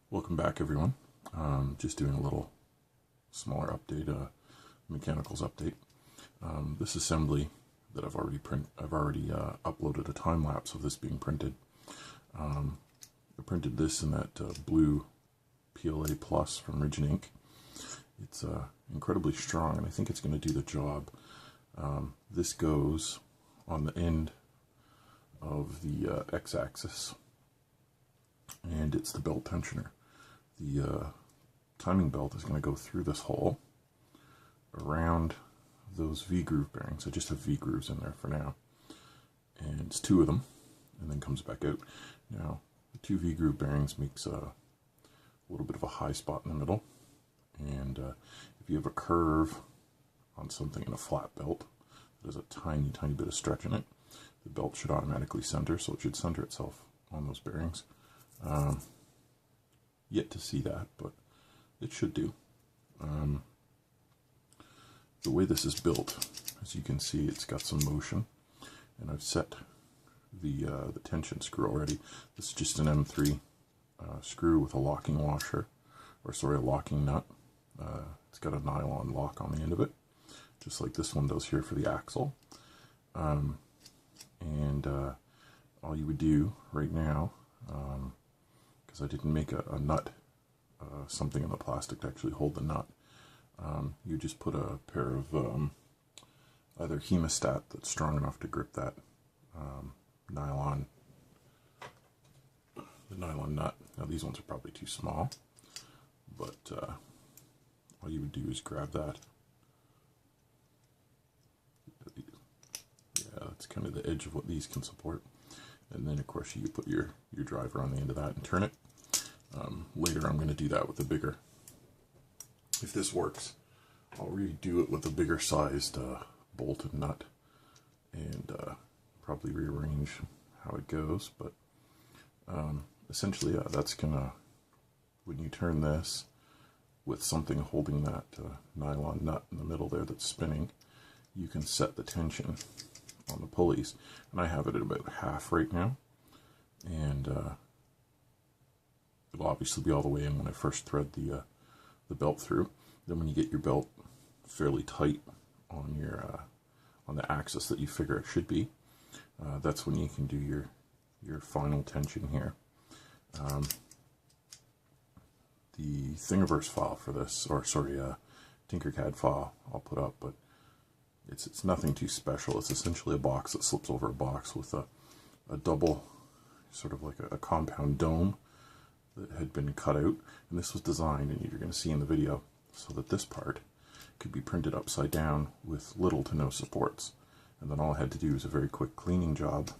Welcome back, everyone. Just doing a little smaller update, mechanicals update. This assembly that I've already uploaded a time lapse of this being printed. I printed this in that blue PLA Plus from Rigid.ink. It's incredibly strong, and I think it's going to do the job. This goes on the end of the x-axis, and it's the belt tensioner. The timing belt is going to go through this hole around those V-groove bearings. I just have V-grooves in there for now, and it's two of them, and then comes back out. Now, the two V-groove bearings makes a little bit of a high spot in the middle, and if you have a curve on something in a flat belt that has a tiny bit of stretch in it, the belt should automatically center, so it should center itself on those bearings. Yet to see that, but it should do. The way this is built, as you can see, it's got some motion, and I've set the tension screw already. This is just an M3 screw with a locking washer, or sorry, a locking nut. It's got a nylon lock on the end of it, just like this one does here for the axle. And all you would do right now, because I didn't make a nut, something in the plastic to actually hold the nut, you just put a pair of either hemostat that's strong enough to grip that nylon nut. Now these ones are probably too small, but all you would do is grab that. Yeah, that's kind of the edge of what these can support. And then, of course, you put your driver on the end of that and turn it. Later, I'm going to do that with a bigger. If this works, I'll redo it with a bigger sized bolt and nut, and probably rearrange how it goes. But essentially, that's gonna, when you turn this with something holding that nylon nut in the middle there that's spinning, you can set the tension on the pulleys, and I have it at about half right now, and it'll obviously be all the way in when I first thread the belt through. Then when you get your belt fairly tight on your on the axis that you figure it should be, that's when you can do your final tension here. The Thingiverse file for this, or sorry, Tinkercad file I'll put up, but it's nothing too special. It's essentially a box that slips over a box with a double, sort of like a compound dome that had been cut out. And this was designed, and you're going to see in the video, so that this part could be printed upside down with little to no supports. And then all I had to do was a very quick cleaning job,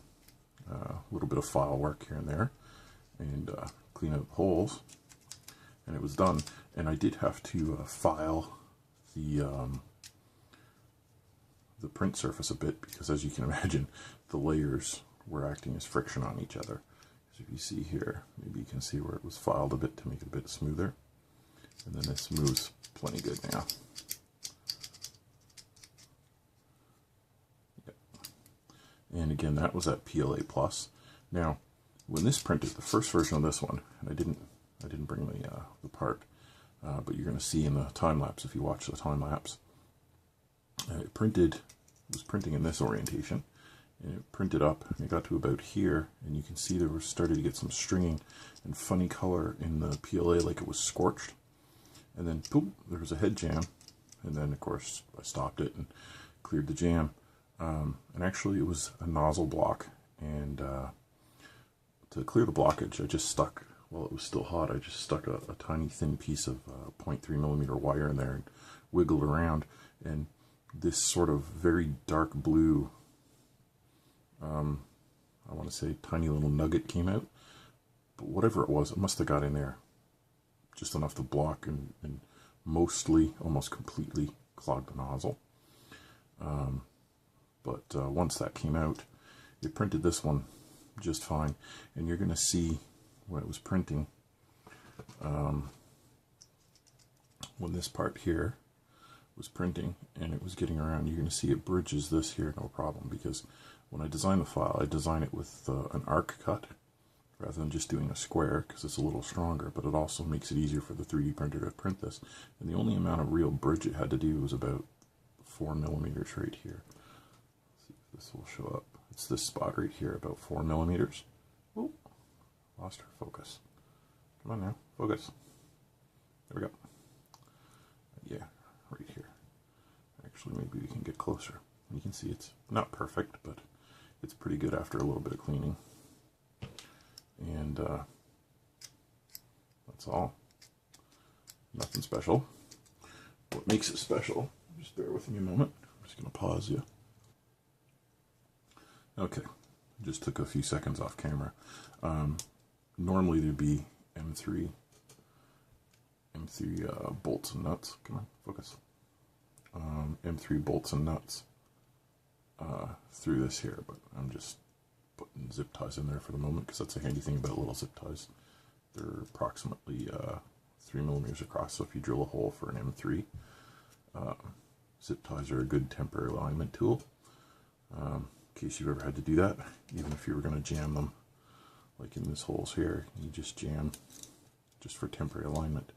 a little bit of file work here and there, and clean out the holes, and it was done. And I did have to file the print surface a bit, because as you can imagine, the layers were acting as friction on each other. So if you see here, maybe you can see where it was filed a bit to make it a bit smoother, and then this moves plenty good now. Yep. And again, that was at PLA Plus. Now, when this printed, the first version of this one, and I didn't bring the part, but you're going to see in the time lapse if you watch the time lapse. It was printing in this orientation, and it printed up, and it got to about here, and you can see there was started to get some stringing and funny color in the PLA, like it was scorched. And then, boom, there was a head jam, and then, of course, I stopped it and cleared the jam. And actually, it was a nozzle block, and to clear the blockage, I just stuck, while it was still hot, I just stuck a tiny thin piece of 0.3mm wire in there and wiggled around, and this sort of very dark blue, I want to say tiny little nugget came out. But whatever it was, it must have got in there just enough to block and mostly, almost completely clog the nozzle. But once that came out, it printed this one just fine. And you're going to see when it was printing, when this part here was printing and it was getting around, you're going to see it bridges this here no problem, because when I design the file, I design it with an arc cut rather than just doing a square because it's a little stronger, but it also makes it easier for the 3D printer to print this. And the only amount of real bridge it had to do was about 4 millimeters right here. Let's see if this will show up. It's this spot right here, about 4 millimeters. Oh, lost our focus. Come on now, focus. There we go. Yeah, right here. Actually, maybe we can get closer. You can see it's not perfect, but it's pretty good after a little bit of cleaning. And that's all. Nothing special. What makes it special, just bear with me a moment. I'm just going to pause you. Okay, just took a few seconds off camera. Normally there'd be M3 bolts and nuts. Come on, focus. M3 bolts and nuts through this here, but I'm just putting zip ties in there for the moment because that's a handy thing about little zip ties. They're approximately 3 millimeters across, so if you drill a hole for an M3, zip ties are a good temporary alignment tool. In case you've ever had to do that, even if you were going to jam them, like in these holes here, you just jam just for temporary alignment.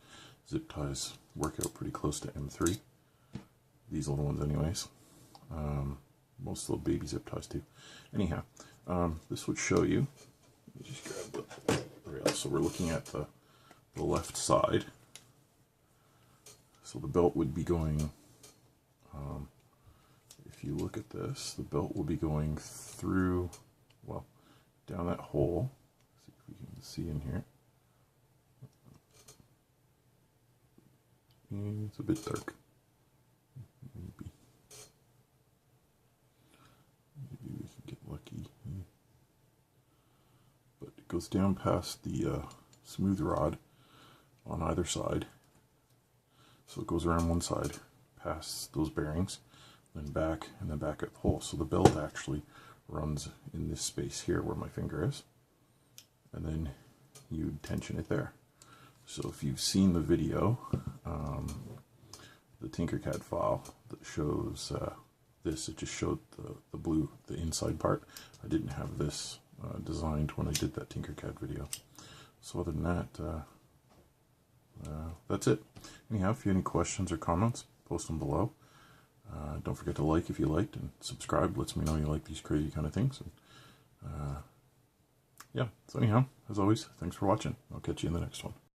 Zip ties work out pretty close to M3. These little ones anyways. Most little baby zip ties too. Anyhow, this would show you, let me just grab the rail. So we're looking at the left side. So the belt would be going, if you look at this, the belt will be going through, well, down that hole. See if we can see in here. It's a bit dark. Maybe we can get lucky. But it goes down past the smooth rod on either side. So it goes around one side, past those bearings, then back, and then back at the hole. So the belt actually runs in this space here where my finger is, and then you tension it there. So if you've seen the video, the Tinkercad file that shows this, it just showed the blue, the inside part. I didn't have this designed when I did that Tinkercad video. So other than that, that's it. Anyhow, if you have any questions or comments, post them below. Don't forget to like if you liked, and subscribe. Lets me know you like these crazy kind of things. And, yeah, so anyhow, as always, thanks for watching. I'll catch you in the next one.